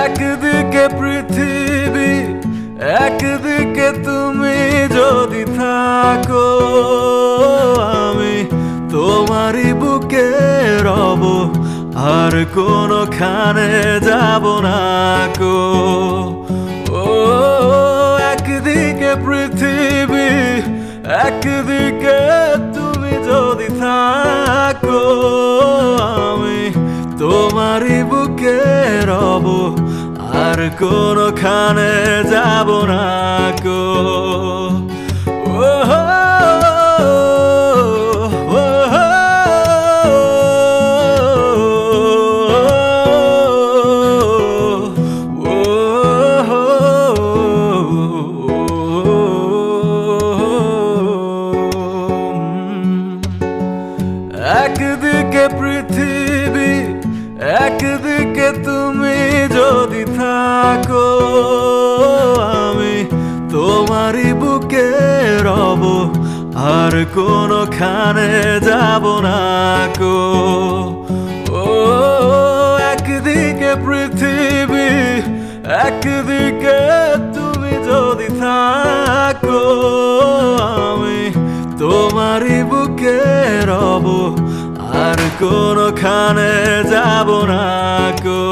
একদিকে পৃথিবী, একদিকে তুমি যদি থাকো, আমি তোমারই বুকে রব, আর কোনোখানে যাব না কো। ও একদিকে পৃথিবী, একদিকে তুমি যদি থাকো, আমি তোমারই বুকে রব, আর কোনোখানে যাব না কো। একদিকে পৃথিবী, একদিকে তুমি যদি থাকো, আমি তোমারই বুকে রব, আর কোনোখানে যাব না কো। ও একদিকে পৃথিবী, একদিকে তুমি যদি থাকো, আমি তোমারই বুকে রব, আর কোনোখানে যাব না কো।